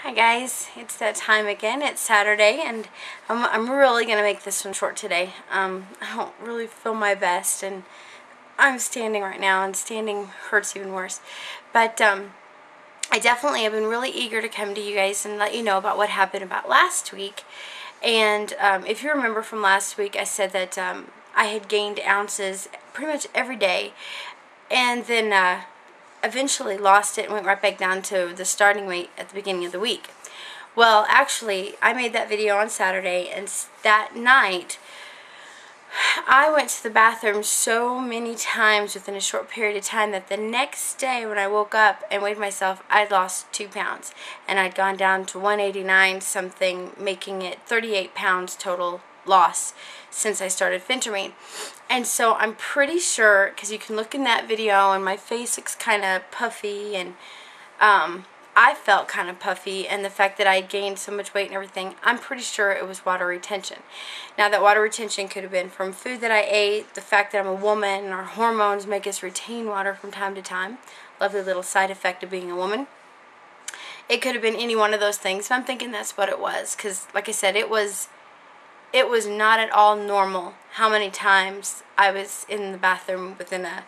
Hi guys, it's that time again. It's Saturday and I'm really going to make this one short today. I don't really feel my best and I'm standing right now and standing hurts even worse. But I definitely have been really eager to come to you guys and let you know about what happened about last week. And if you remember from last week, I said that I had gained ounces pretty much every day and then eventually lost it and went right back down to the starting weight at the beginning of the week. Well, actually, I made that video on Saturday, and that night I went to the bathroom so many times within a short period of time that the next day when I woke up and weighed myself, I'd lost 2 pounds and I'd gone down to 189 something, making it 38 pounds total loss since I started Phentermine. And so I'm pretty sure, because you can look in that video and my face looks kind of puffy and I felt kind of puffy, and the fact that I had gained so much weight and everything, I'm pretty sure it was water retention. Now that water retention could have been from food that I ate, the fact that I'm a woman and our hormones make us retain water from time to time, lovely little side effect of being a woman. It could have been any one of those things, but I'm thinking that's what it was, because like I said, it was not at all normal how many times I was in the bathroom within a,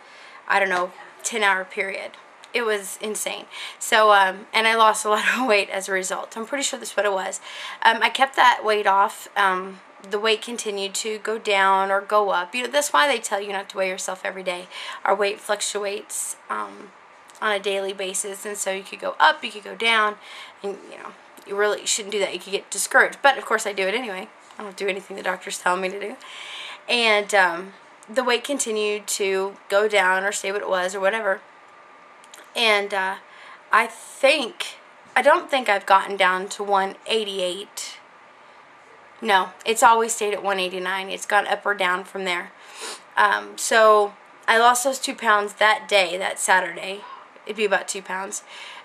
I don't know, 10-hour period. It was insane. So, and I lost a lot of weight as a result. I'm pretty sure that's what it was. I kept that weight off. The weight continued to go down or go up. You know, that's why they tell you not to weigh yourself every day. Our weight fluctuates on a daily basis, and so you could go up, you could go down, and you know, you really shouldn't do that. You could get discouraged. But of course I do it anyway. I don't do anything the doctor's telling me to do. And the weight continued to go down or stay what it was or whatever. And I don't think I've gotten down to 188. No, it's always stayed at 189. It's gone up or down from there. So I lost those 2 pounds that day, that Saturday. It'd be about 2 pounds.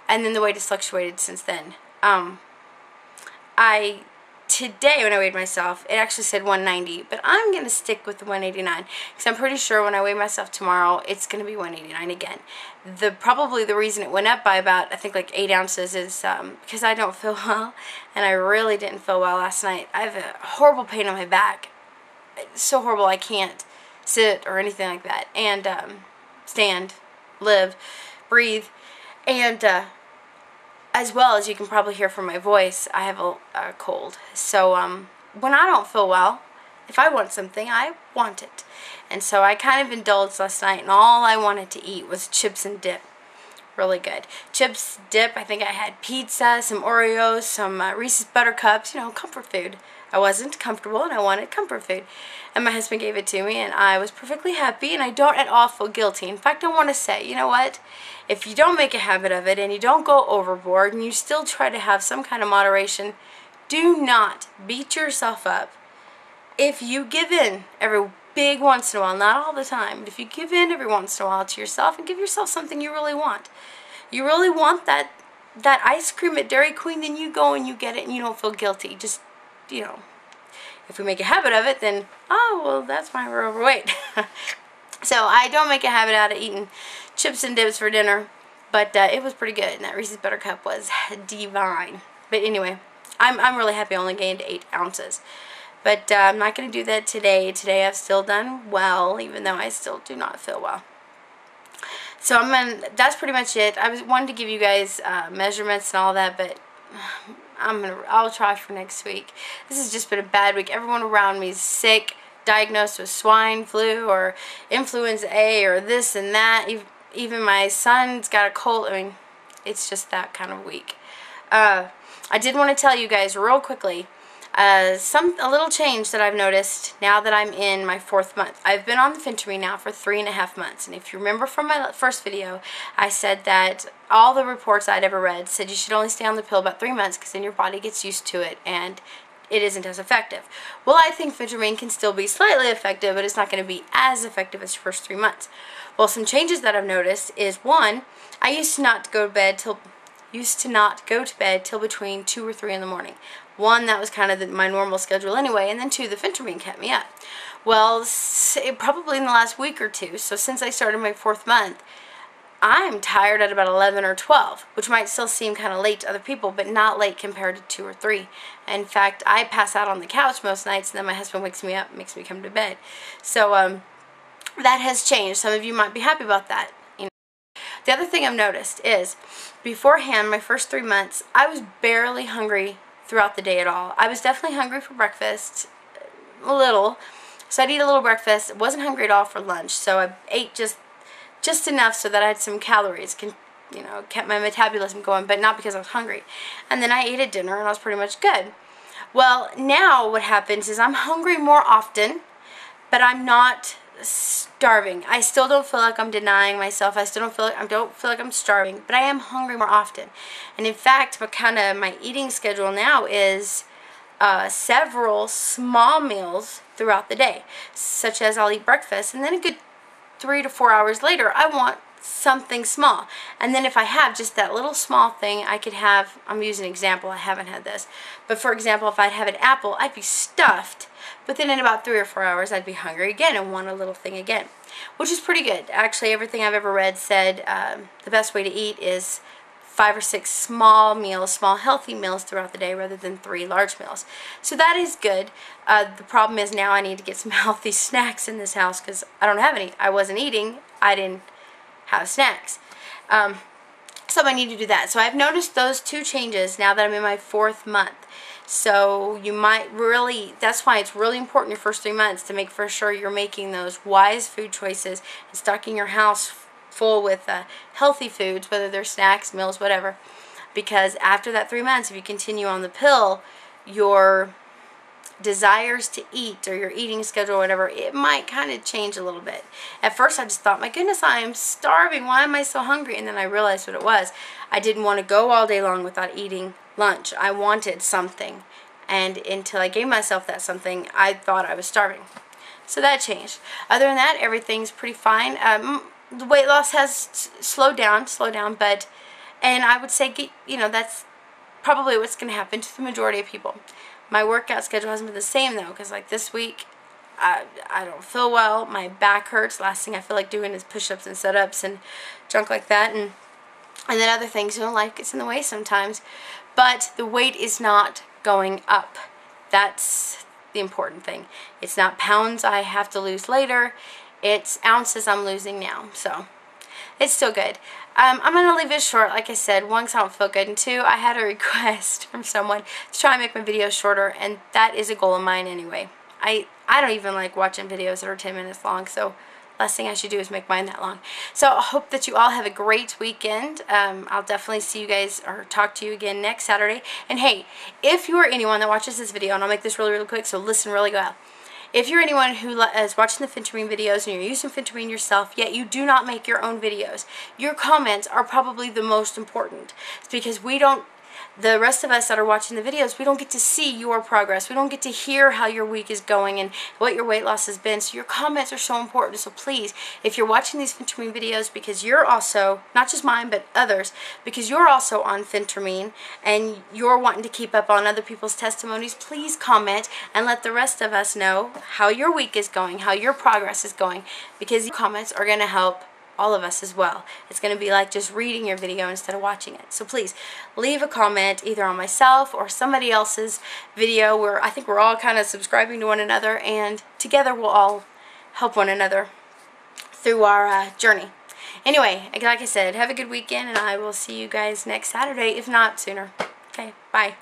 And then the weight has fluctuated since then. Today when I weighed myself, it actually said 190, but I'm going to stick with the 189 because I'm pretty sure when I weigh myself tomorrow, it's going to be 189 again. Probably the reason it went up by about, I think, like 8 ounces is because I don't feel well, and I really didn't feel well last night. I have a horrible pain on my back. It's so horrible I can't sit or anything like that, and stand, live, breathe, and as well as you can probably hear from my voice, I have a cold. So when I don't feel well, if I want something, I want it. And so I kind of indulged last night, and all I wanted to eat was chips and dip. Really good. Chips, dip, I think I had pizza, some Oreos, some Reese's Buttercups, you know, comfort food. I wasn't comfortable and I wanted comfort food. And my husband gave it to me and I was perfectly happy, and I don't at all feel guilty. In fact, I want to say, you know what? If you don't make a habit of it and you don't go overboard and you still try to have some kind of moderation, do not beat yourself up. If you give in every big once in a while, not all the time, but if you give in every once in a while to yourself and give yourself something you really want. You really want that ice cream at Dairy Queen, then you go and you get it and you don't feel guilty. Just, you know, if we make a habit of it, then, oh, well, that's why we're overweight. So I don't make a habit out of eating chips and dips for dinner, but it was pretty good, and that Reese's Buttercup was divine. But anyway, I'm really happy I only gained 8 ounces. But I'm not going to do that today. Today I've still done well, even though I still do not feel well. So that's pretty much it. I wanted to give you guys measurements and all that, but I'll try for next week. This has just been a bad week. Everyone around me is sick, diagnosed with swine flu or influenza A or this and that. Even my son's got a cold. I mean, it's just that kind of week. I did want to tell you guys real quickly a little change that I've noticed now that I'm in my 4th month. I've been on the Phentermine now for 3.5 months, and if you remember from my first video, I said that all the reports I'd ever read said you should only stay on the pill about 3 months because then your body gets used to it and it isn't as effective. Well, I think Phentermine can still be slightly effective, but it's not going to be as effective as your first 3 months. Well, some changes that I've noticed is, one, I used to not go to bed till between 2 or 3 in the morning. One, that was kind of my normal schedule anyway, and then 2, the Phentermine kept me up. Well, probably in the last week or 2, so since I started my 4th month, I'm tired at about 11 or 12, which might still seem kind of late to other people, but not late compared to 2 or 3. In fact, I pass out on the couch most nights, and then my husband wakes me up, makes me come to bed. So that has changed. Some of you might be happy about that. You know. The other thing I've noticed is, beforehand, my first 3 months, I was barely hungry throughout the day at all. I was definitely hungry for breakfast, a little. So I'd eat a little breakfast. Wasn't hungry at all for lunch, so I ate just enough so that I had some calories, kept my metabolism going, but not because I was hungry. And then I ate at dinner, and I was pretty much good. Well, now what happens is I'm hungry more often, but I'm not starving. I still don't feel like I'm denying myself. I still don't feel like I'm starving, but I am hungry more often. And in fact, my eating schedule now is several small meals throughout the day, such as I'll eat breakfast, and then a good 3 to 4 hours later, I want something small. And then if I have just that little small thing, I could have, I'm using an example, I haven't had this, but for example, if I'd have an apple, I'd be stuffed, but then in about 3 or 4 hours, I'd be hungry again and want a little thing again, which is pretty good. Actually, everything I've ever read said the best way to eat is 5 or 6 small meals, small healthy meals throughout the day rather than 3 large meals. So that is good. The problem is now I need to get some healthy snacks in this house because I don't have any. I wasn't eating. I didn't have snacks. So I need to do that. So I've noticed those 2 changes now that I'm in my 4th month. So you might really, that's why it's really important your first 3 months to make for sure you're making those wise food choices and stocking your house full with healthy foods, whether they're snacks, meals, whatever. Because after that 3 months, if you continue on the pill, your desires to eat or your eating schedule or whatever, it might kind of change a little bit. At first I just thought, my goodness, I am starving. Why am I so hungry? And then I realized what it was. I didn't want to go all day long without eating lunch. I wanted something. And until I gave myself that something, I thought I was starving. So that changed. Other than that, everything's pretty fine. The weight loss has slowed down, and I would say, that's probably what's going to happen to the majority of people. My workout schedule hasn't been the same, though, because like this week, I don't feel well. My back hurts. Last thing I feel like doing is push-ups and sit-ups and junk like that, and then other things, life gets in the way sometimes. But the weight is not going up. That's the important thing. It's not pounds I have to lose later. It's ounces I'm losing now. So it's still good. I'm going to leave it short, like I said. 1, because I don't feel good, and 2, I had a request from someone to try and make my videos shorter, and that is a goal of mine anyway. I don't even like watching videos that are 10 minutes long, so last thing I should do is make mine that long. So I hope that you all have a great weekend. I'll definitely see you guys or talk to you again next Saturday. And hey, if you are anyone that watches this video, and I'll make this really, really quick, so listen really well. If you're anyone who is watching the Phentermine videos and you're using Phentermine yourself, yet you do not make your own videos, your comments are probably the most important. It's because the rest of us that are watching the videos, we don't get to see your progress. We don't get to hear how your week is going and what your weight loss has been. So your comments are so important. So please, if you're watching these Phentermine videos because you're also, not just mine, but others, because you're also on Phentermine and you're wanting to keep up on other people's testimonies, please comment and let the rest of us know how your week is going, how your progress is going, because your comments are going to help all of us as well. It's going to be like just reading your video instead of watching it. So please leave a comment either on myself or somebody else's video where I think we're all kind of subscribing to one another, and together we'll all help one another through our journey. Anyway, like I said, have a good weekend, and I will see you guys next Saturday, if not sooner. Okay, bye.